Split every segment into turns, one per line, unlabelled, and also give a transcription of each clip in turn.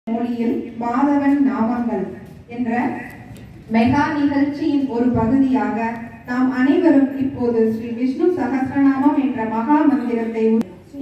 மொழியில் மாதவன் நாமங்கள் என்ற மெகா நிகழ்ச்சியின் ஒரு பகுதியாக நாம் அனைவரும் இப்போது ஸ்ரீ விஷ்ணு சகஸ்ரநாமம் என்ற மகா மந்திரத்தை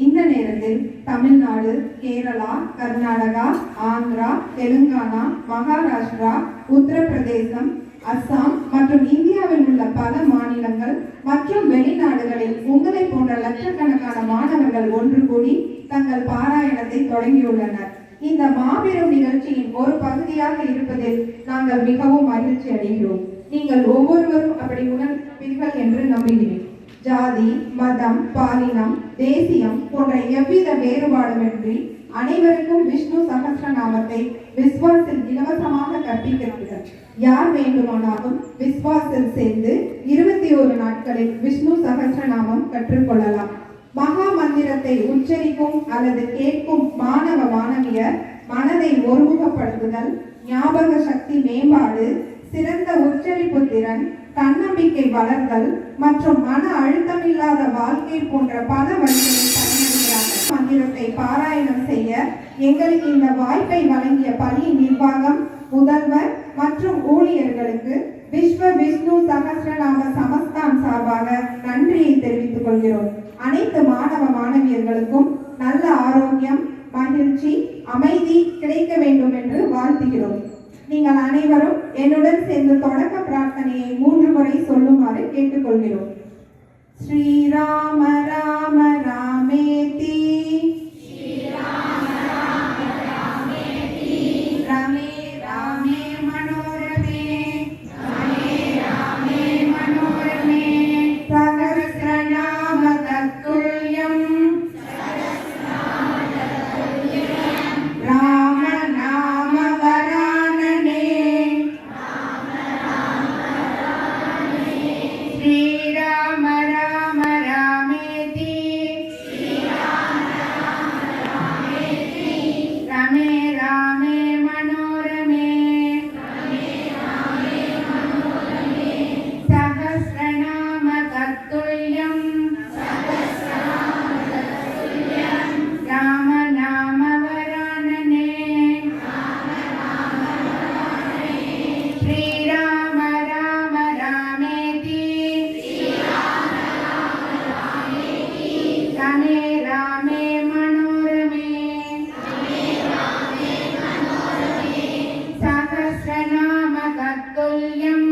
இந்த நேரத்தில் தமிழ்நாடு, கேரளா, கர்நாடகா, ஆந்திரா, தெலுங்கானா, மகாராஷ்டிரா, உத்தரப்பிரதேசம், அஸ்ஸாம் மற்றும் இந்தியாவில் உள்ள பல மாநிலங்கள் மற்றும் வெளிநாடுகளில் உங்களை போன்ற லட்சக்கணக்கான மாணவர்கள் ஒன்று கூடி தங்கள் பாராயணத்தை தொடங்கியுள்ளனர். இந்த மாபெரும் நிகழ்ச்சியின் ஒரு பகுதியாக இருப்பதில் நாங்கள் மிகவும் மகிழ்ச்சி அடைகிறோம். நீங்கள் ஒவ்வொருவரும் அப்படி உணர்வீர்கள் என்று நம்புகிறேன். ஜாதி, மதம், பாலினம், தேசியம் போன்ற எவ்வித வேறுபாடுமின்றி அனைவருக்கும் விஷ்ணு சகஸ்ரநாமத்தை விஸ்வாசில் இலவசமாக கற்பிக்கிறார்கள். யார் வேண்டுமானாலும் விஸ்வாசில் சேர்ந்து 21 நாட்களில் விஷ்ணு சகஸ்ரநாமம் கற்றுக்கொள்ளலாம். மகா மந்திரத்தை உச்சரிக்கும் அல்லது கேட்கும் மாணவ மாணவியர் மனதை ஒருமுகப்படுத்துதல், ஞாபக சக்தி மேம்பாடு, சிறந்த உச்சரிப்பு திறன், தன்னம்பிக்கை வளர்தல் மற்றும் மன அழுத்தமில்லாத வாழ்க்கை போன்ற பல வழிகளில் பயனடைகிறார்கள். மந்திரத்தை பாராயணம் செய்ய எங்களுக்கு இந்த வாய்ப்பை வழங்கிய பள்ளி நிர்வாகம், முதல்வர் மற்றும் ஊழியர்களுக்கு விஸ்வ விஷ்ணு சகஸ்ரநாம சமஸ்தான் சார்பாக நன்றியை தெரிவித்துக் கொள்கிறோம். அனைத்து மாணவ மாணவியர்களுக்கும் நல்ல ஆரோக்கியம், மகிழ்ச்சி, அமைதி கிடைக்க வேண்டும் என்று வாழ்த்துகிறோம். நீங்கள் அனைவரும் என்னுடன் சேர்ந்து தொடக்க பிரார்த்தனையை 3 முறை சொல்லுமாறு கேட்டுக்கொள்கிறோம். ஸ்ரீராம ராம ராமேதி ரமே ராமே மனோரமே சகஸ்ரநாம தத்துல்யம் ராம நாம வரானனே ஸ்ரீராம ராம ராமேதி ரமே ராமே மனோரமே சகஸ்ரநாம தத்துல்யம் ராம நாம வரானனே ஸ்ரீராம ராம ராமேதி ரமே ராமே மனோரமே சகஸ்ரநாம தத்துல்யம்.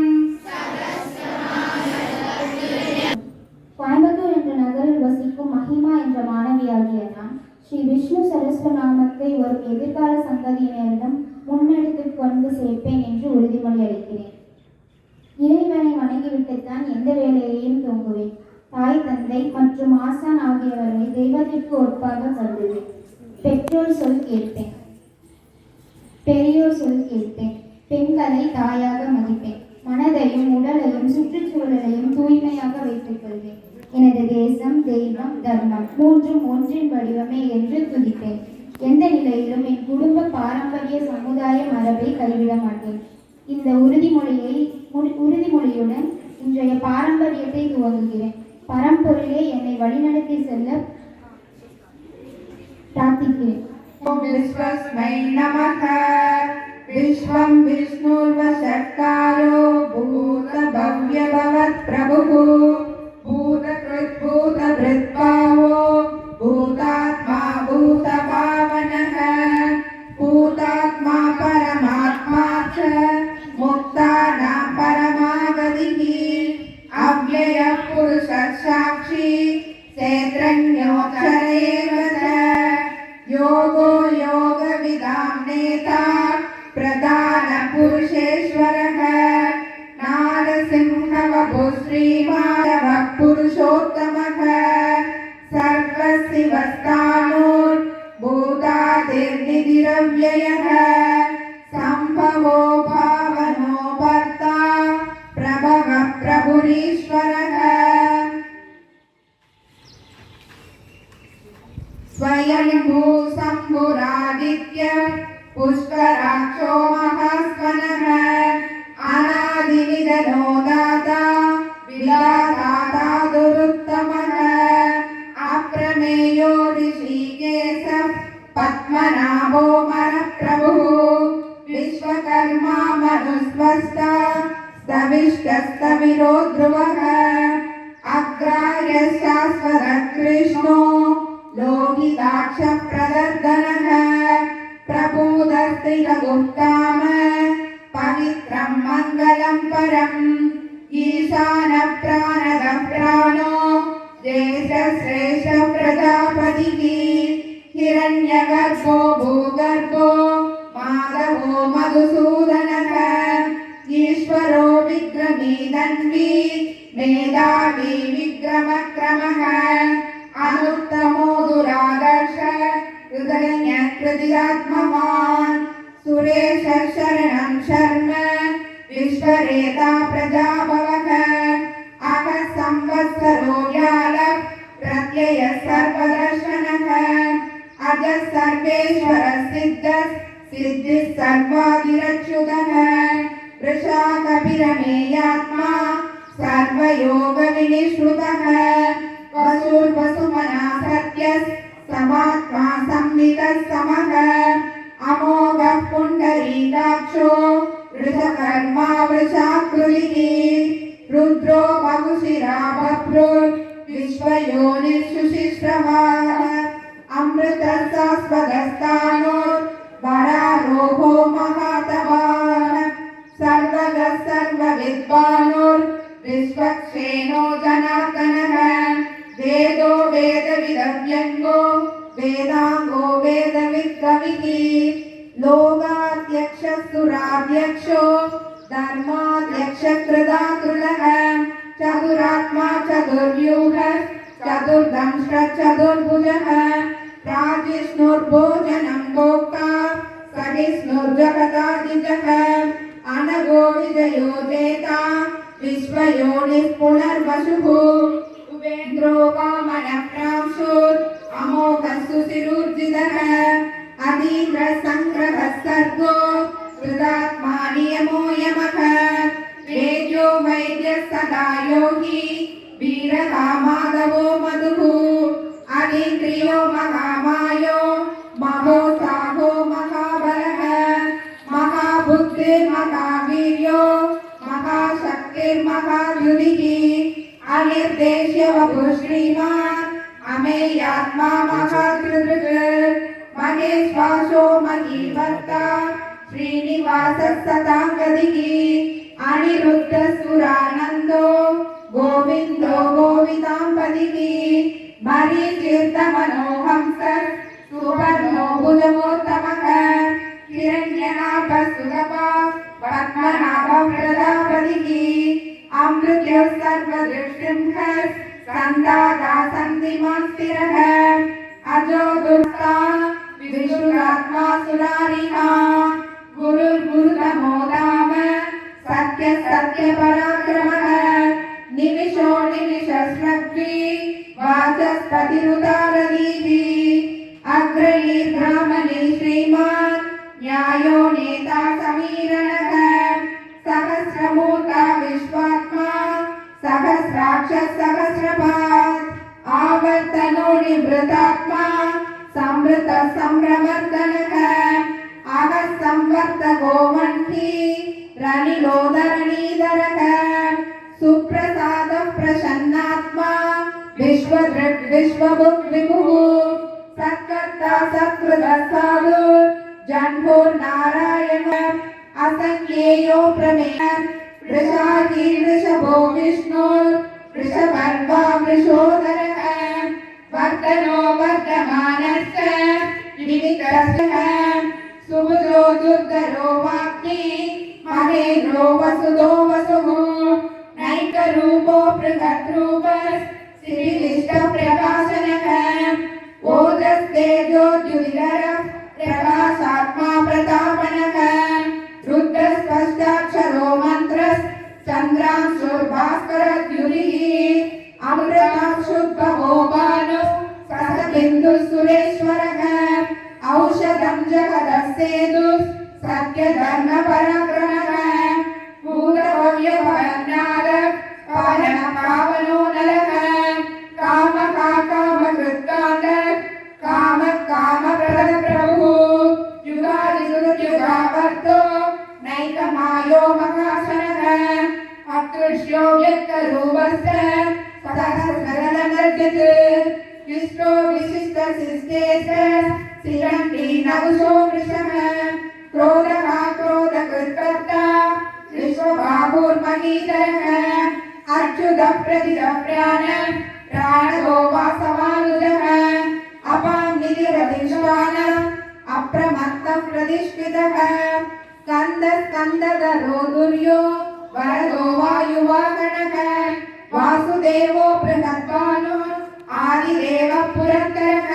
கோயம்புத்தூர் என்ற நகரில் வசிக்கும் மஹிமா என்ற மாணவியாகிய நான் ஸ்ரீ விஷ்ணு சகஸ்ரநாமத்தை ஒரு எதிர்கால சந்ததியினரிடம் முன்னெடுத்துக் கொண்டு சேர்ப்பேன் என்று உறுதிமொழி அளிக்கிறேன். இறைவனை வணங்கிவிட்டுத்தான் எந்த வேலையையும் துவங்குவேன். தாய், தந்தை மற்றும் ஆசான் ஆகியவர்களை தெய்வத்திற்கு ஒப்பாக கருதுவேன். பெற்றோர் சொல் கேட்பேன், பெரியோர் சொல் கேட்பேன். பெண்களை தாயாக மதிப்பேன். மனதையும் உடலையும் சுற்றுச்சூழலையும் தூய்மையாக வைத்துக் கொள்வேன். எனது தேசம், தெய்வம், தர்மம் 3ம் ஒன்றின் வடிவமே என்று துதிப்பேன். எந்த நிலையிலும் என் குடும்ப பாரம்பரிய சமுதாய மரபை கைவிட மாட்டேன். இந்த உறுதிமொழியுடன் இன்றைய பாரம்பரியத்தை துவங்குகிறேன். பரம்பொருளே என்னை வழிநடத்தி செல்ல பிரார்த்திக்கிறேன்.
விஸ்வஸ்மை நமः. விஸ்வம் விஷ்ணுர்வஷட்காரோ பூத பவ்ய பவத் பிரபுः பூதக்ருத் பூதப்ருத்பாவோ பூதாத்மா பூதபாவனः பூதாத்மா பரமாத்மா ச முக்தானாம் பரமாகதிः அவ்யய புருஷ சாட்சி சேத்ரண்யோக்ஷர ஏவ ச யோகோ யோக விதாம் நேதா பிரதான புருஷேஸ்வரः நாரசிம்ஹ வபு ஸ்ரீமாதவ புருஷோத்தமः சர்வசிவஸ்தானோர் பூதாதிர்நிதிரவ்யயः சம்பவோ பாவனோ பர்த்தா பிரபவ பிரபுரீஸ்வரः ஸ்வயம்பூ சம்புராதித்ய புஷ்கராட்சோ மகாஸ்வனः அநாதிநிதனோ தாதா விதாதா துருத்தமः அப்ரமேயோ ரிஷிகேச பத்மநாபோ மரப்பிரபுः सूर्यस्तविरो ध्रुवः अग्राय शाश्वतः कृष्णो लोहिताक्ष प्रदर्दनः प्रबोधस्त्रिगुप्ताम पवित्रं मङ्गलं परम् ईशान प्राणद प्राणो ज्येष्ठश्रेष्ठ प्रजापतिः हिरण्यगर्भो भूगर्भो माधवो मधुसूदनः ईश्वरो विक्रमीदन्वी मेधावी विक्रमक्रमः अनुत्तमो दुरादर्श हृदयकृतिरात्मवान् सुरेश शरणं शर्म विश्वरेता प्रजाभवः अहः संवत्सरो यालः प्रत्यय सर्वदर्शनः अजः सर्वेश्वर सिद्धः सिद्धिः सर्वादिरच्युतः वृषाकपिरमेयात्मा सर्वयोगविनिश्रुतः वसुर्वसुमना सत्यः समात्मा संवितः समः अमोघः पुण्डरीकाक्षो वृषकर्मा वृषाकृतिः रुद्रो बहुशिरा बभ्रुर् विश्वयोनिषुशिश्रवाः अमृतः शाश्वतस्थाणुर् वरारोहो महातवाः सर्वगः सर्वविद्वानुर् विश्वक्षेणो जनार्दनः वेदो वेदविदव्यङ्गो वेदाङ्गो वेदविद्कविः लोकाध्यक्षस्तुराध्यक्षो धर्माध्यक्षकृदाकृतः चतुरात्मा चतुर्व्यूहः चतुर्दंष्ट्र चतुर्भुजः प्राजिष्णुर्भोजनं भोक्ता सहिष्णुर्जगदादिजः अनघो विजयो जेता विश्वयोनिः पुनर्वसुः उपेन्द्रो वामनप्रांशुर् अमोघः सुशिरूर्जितः अतीन्द्रसङ्ग्रहः सर्गो कृतात्मा नियमो यमः वेद्यो वैद्यः सदा योगी वीरः माधवो मधुः अतीन्द्रियो महामायो महोत्साहो महाबलः महाबुद्धिर्महावीर्यो महाशक्तिर्महायुधिः अनिर्देश्य वपुः श्रीमान् अमेयात्मा महाकृतृक् महेश्वासो महीभक्ता श्रीनिवासः सदाङ्गतिः अनिरुद्धसुरानन्दो गोविन्दो गोविदाम्पतिः मरीचिर्दमनोहंसः सुवर्णो भुजगोत्तमः हिरण्यनाभः सुगपा पद्मनाभः प्रजापतिः अमृत्युः सर्वदृष्टिंहः सन्दाता सन्धिमान् स्थिरः अजो दुर्गा विष्णुरात्मा सुरारिः गुरुर्गुरुतमो धाम सत्य सत्य पराक्रमः निमिषो निमिषस्रग्वी वाचस्पतिरुदारदीः अग्रणी ब्राह्मणी श्रीमान् न्यायो नेता समीरणः सहस्रमूर्ता विश्वात्मा सहस्राक्ष सहस्रपात् आवर्तनो निवृतात्मा संवृत संभ्रमर्दनः अहः संवर्तको वह्नि रनिलोदरणीधरः सुप्रसादः प्रसन्नात्मा विश्वदृक् विश्वभुक् विभुः सत्कर्ता सत्कृतः साधु जन्मोर्नारायणः असंज्ञेयो प्रमेयः वृषाही वृषभो विष्णुर् वृषभर्वा वृषोदरः वर्धनो वर्धमानश्च विविधः सुभुजो दुर्धरो वाग्मी महेन्द्रो वसुदो वसुः नैकरूपो बृहद्रूपः श्रीविष्टप्रकाशनः ओजस्तेजोद्युतिधरः प्रकाशात्मा प्रतापनः रुद्रस्पष्टाक्षरो मन्त्रः चन्द्रांशुर्भास्करद्युतिः अमृताक्षुद्भवो भानुः सहबिन्दुः सुरेश्वरः औषधं जगतः सेतुः सत्यधर्मपराक्रमः भूतभव्यभवन्नादः पावनो नरः कामकृत्काण्डः कामप्रभुः युगादियुगावर्तो नैकमायो महाशनः अकृष्ण नवुषो वृषः क्रोधः क्रोधकृत्कर्ता विश्वबाहुर्महीधरः अच्युतः प्रतितः प्राणदो वासवानुजः अपां निधिरधिष्ठानः अप्रमत्तः प्रतिष्ठितः स्कन्दधरो दुर्यो वरदो वायुवाहनः वासुदेवो बृहद्भानुः आदिदेवः पुरन्दरः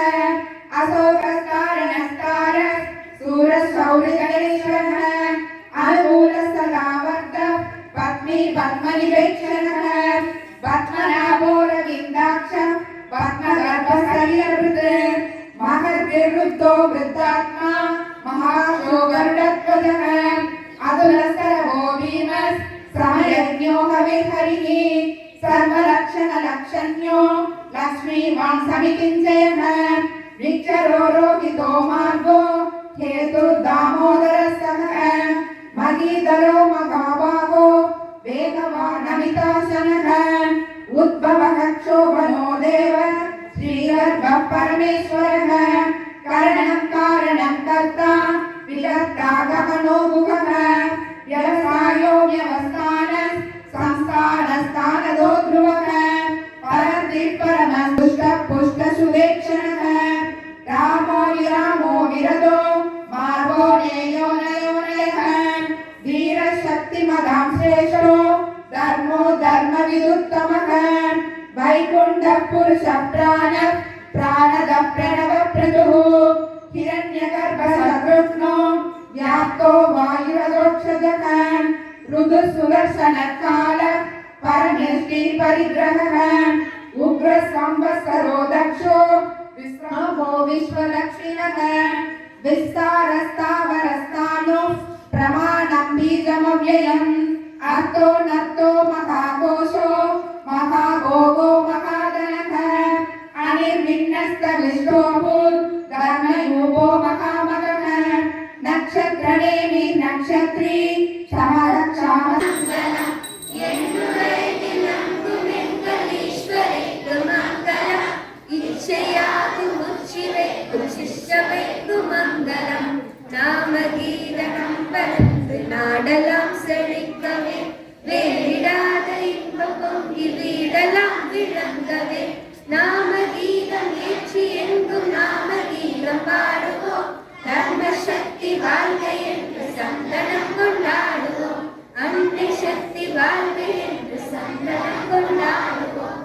अशोककारणस्तारः सूरशौर्यगणेश्वरः अनुकूलसदावर्तः पद्मी पद्मनिवेक्षणः पद्मनाभोरविन्दाक्षः पद्मगर्भशरीरवृत् महद्विरुद्धो वृद्धात्मा महाशो गरुडध्वजः अतुलस्तरवो भीमः समयज्ञो हविर्हरिः सर्वलक्षणलक्षण्यो लक्ष्मीवान् समितिञ्जयः विक्षरो रोहितो मार्गो हेतुर्दामोदरः महीधरो महाबाहो वेगवानमिताशनः उद्भवः क्षोभनो देव श्रीगर्भः परमेश्वरः करणं कारणं कर्ता विकर्ता गहनो गुहः व्यवसायो व्यवस्थानः संस्थानस्थानदो ध्रुवः परति परमस्तुष्टः पुष्टसुवेक्षणः रामो विरामो विरदो मार्गो नेयो नयोनयः वीरशक्तिमदां श्रेष्ठो धर्मो धर्मविदुत्तमः वैकुण्ठः पुरुषः प्राणदः प्रणवप्रदुः हिरण्यगर्भसकृष्णो व्याप्तो वायुरदोक्षजः ऋतुसुदर्शनकाल परमेष्टिपरिग्रहः उग्रसंवत्सरो दक्षो विश्रामो विश्वलक्षिणः विस्तारस्तावरस्तानो प्रमाणं बीजमव्ययम् अर्थो नर्तो महाकोशो महाभोगो महाधनः अनिर्विण्णस्तविष्टोभूत् धर्मयूपो महामगः नक्षत्रनेमि नक्षत्री क्षमरक्षामः
நாடலாம் செழிக்கவே வேறிடாத இன்பம் வீடலாம் விளங்கவே நாமகீதம் ஏற்றி எங்கும் நாமகீதம் பாடுவோம் தர்ம சக்தி வாழ்க என்று சந்தனம் கொண்டாடுவோம் அன்னை சக்தி வாழ்க என்று சந்தனம் கொண்டாடுவோம்